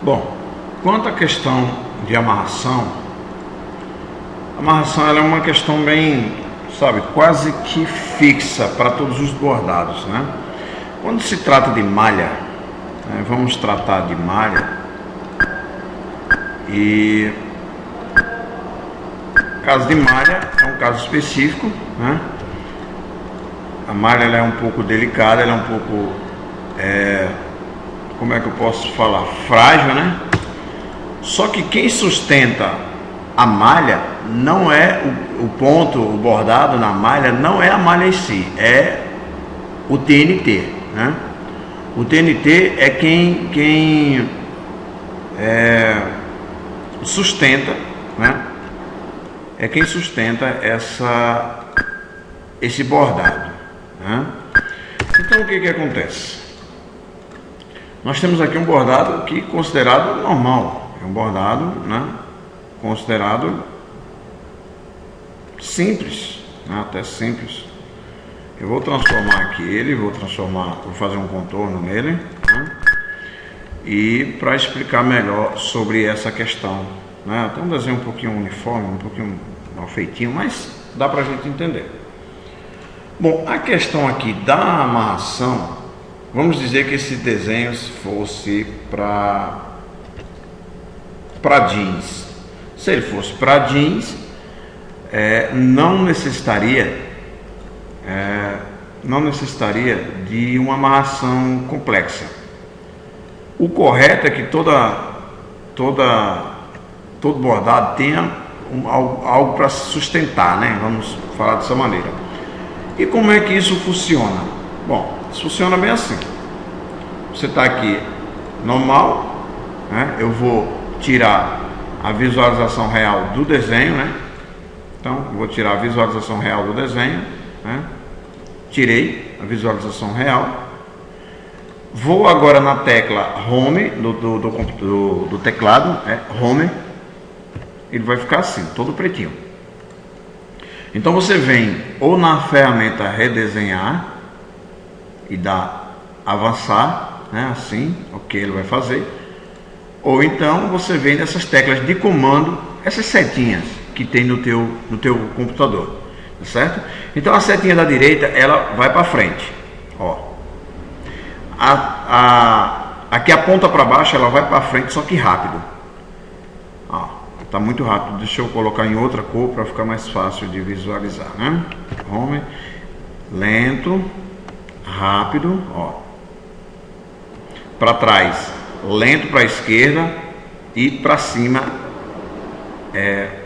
Bom, quanto à questão de amarração, ela é uma questão bem, quase que fixa para todos os bordados, né? Quando se trata de malha, vamos tratar de malha, e caso de malha é um caso específico, né? A malha ela é um pouco delicada, ela é um pouco, como é que eu posso falar, frágil, né? Só que quem sustenta a malha não é o ponto, o bordado na malha, não é a malha em si, é o TNT, né? O TNT é quem sustenta, né? É quem sustenta esse bordado, né? Então o que acontece? Nós temos aqui um bordado que considerado normal, é um bordado, né, considerado simples, né, até simples. Eu vou transformar aqui vou fazer um contorno nele, né, e para explicar melhor sobre essa questão, né, até um desenho um pouquinho uniforme, um pouquinho mal feitinho, mas dá para a gente entender. Bom, a questão aqui da amarração, vamos dizer que esse desenho fosse para jeans. Se ele fosse para jeans, não necessitaria de uma amarração complexa. O correto é que todo bordado tenha algo para sustentar, né? Vamos falar dessa maneira. E como é que isso funciona? Bom, isso funciona bem assim. Você está aqui normal, né? Eu vou tirar a visualização real do desenho, né? Então, eu vou tirar a visualização real do desenho, né? Tirei a visualização real. Vou agora na tecla Home do teclado, Home. Ele vai ficar assim, todo pretinho. Então você vem ou na ferramenta redesenhar e dá avançar, né? Assim, ok, ele vai fazer. Ou então você vem nessas teclas de comando, essas setinhas que tem no teu computador, tá certo? Então a setinha da direita, ela vai para frente, ó. Aqui a ponta para baixo, ela vai para frente, só que rápido. Ó, tá muito rápido. Deixa eu colocar em outra cor para ficar mais fácil de visualizar, né? Home, lento, rápido, ó. Para trás, lento para a esquerda, e para cima,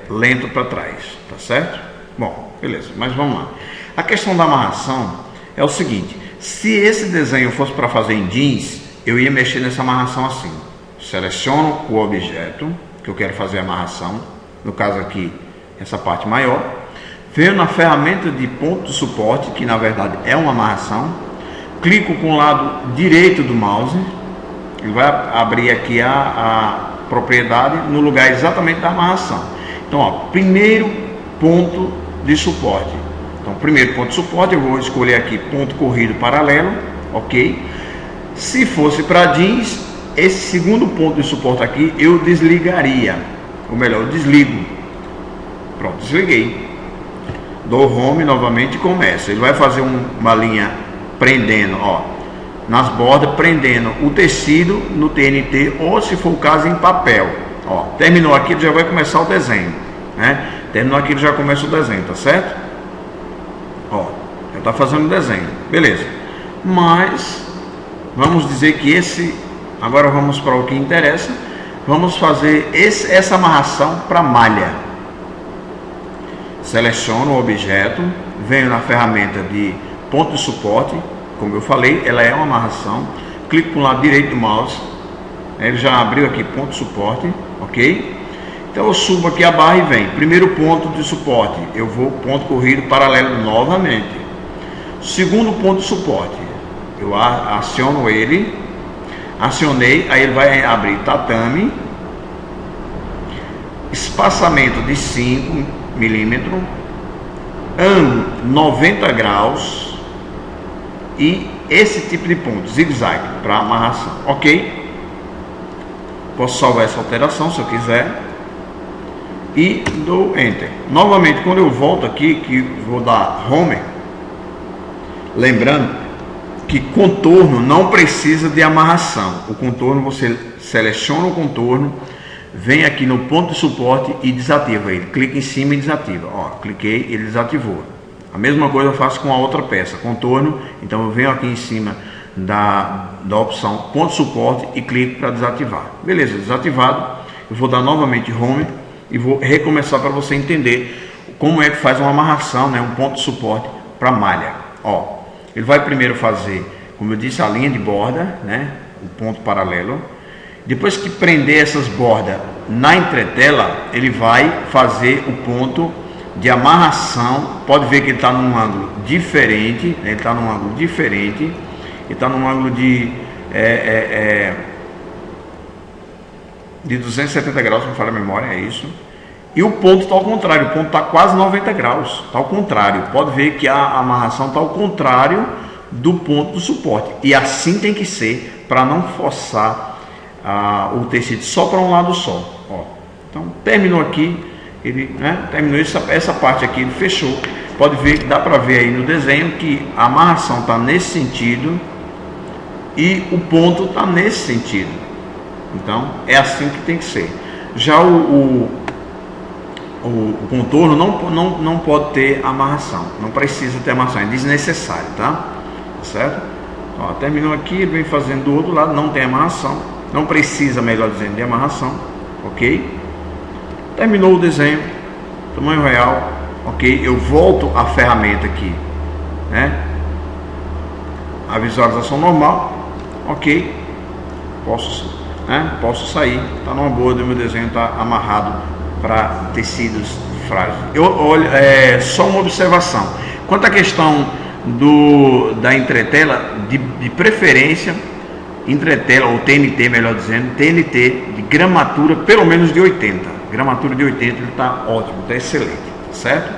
lento para trás, tá certo? Bom, beleza, mas vamos lá. A questão da amarração é o seguinte: se esse desenho fosse para fazer em jeans, eu ia mexer nessa amarração assim. Seleciono o objeto que eu quero fazer a amarração, no caso aqui, essa parte maior. Venho na ferramenta de ponto de suporte, que na verdade é uma amarração. Clico com o lado direito do mouse. Ele vai abrir aqui a propriedade no lugar exatamente da amarração. Então, ó, primeiro ponto de suporte. Então, primeiro ponto de suporte, eu vou escolher aqui ponto corrido paralelo, ok? Se fosse para jeans, esse segundo ponto de suporte aqui eu desligaria, ou melhor, eu desligo. Pronto, desliguei. Dou home novamente e começo. Ele vai fazer uma linha prendendo, ó, nas bordas, prendendo o tecido no TNT, ou se for o caso em papel. Ó, terminou aqui, ele já vai começar o desenho, né? Terminou aqui, ele já começa o desenho, tá certo? Ó, já está fazendo o desenho, beleza. Mas vamos dizer que agora vamos para o que interessa. Vamos fazer essa amarração para malha. Seleciono o objeto, venho na ferramenta de ponto de suporte. Como eu falei, ela é uma amarração. Clico para o lado direito do mouse, ele já abriu aqui ponto de suporte, ok? Então eu subo aqui a barra e vem. Primeiro ponto de suporte, eu vou ponto corrido paralelo novamente. Segundo ponto de suporte, eu aciono ele, acionei, aí ele vai abrir tatame, espaçamento de 5 milímetros, ângulo 90 graus e esse tipo de ponto, zigue-zague, para amarração, ok? Posso salvar essa alteração se eu quiser e dou Enter. Novamente, quando eu volto aqui, que vou dar Home, lembrando que contorno não precisa de amarração. O contorno, você seleciona o contorno, vem aqui no ponto de suporte e desativa ele. Clica em cima e desativa. Ó, cliquei, ele desativou. A mesma coisa eu faço com a outra peça, contorno. Então eu venho aqui em cima da opção ponto de suporte e clico para desativar. Beleza, desativado. Eu vou dar novamente Home e vou recomeçar para você entender como é que faz uma amarração, né, um ponto de suporte para malha. Ó, ele vai primeiro fazer, como eu disse, a linha de borda, né, o ponto paralelo. Depois que prender essas bordas na entretela, ele vai fazer o ponto de amarração. Pode ver que ele está num ângulo diferente, né, ele está num ângulo diferente, ele está num ângulo de 270 graus, não me falha a memória, é isso. E o ponto está ao contrário, o ponto está quase 90 graus, está ao contrário. Pode ver que a amarração está ao contrário do ponto do suporte. E assim tem que ser, para não forçar o tecido só para um lado só. Ó, então terminou aqui, ele, né, terminou essa parte aqui, ele fechou. Pode ver, dá para ver aí no desenho que a amarração está nesse sentido e o ponto está nesse sentido. Então é assim que tem que ser. Já o contorno não pode ter amarração, não precisa ter amarração, é desnecessário, tá? Certo? Ó, terminou aqui, ele vem fazendo do outro lado, não tem amarração, não precisa, melhor dizendo, de amarração, ok? Terminou o desenho, tamanho real, ok? Eu volto à ferramenta aqui, né? A visualização normal, ok? Posso sair, tá numa boa, meu desenho está amarrado para tecidos frágeis. Só uma observação quanto à questão da entretela, de preferência entretela ou TNT, melhor dizendo, TNT de gramatura pelo menos de 80. Gramatura de 80, ele está ótimo, está excelente, certo?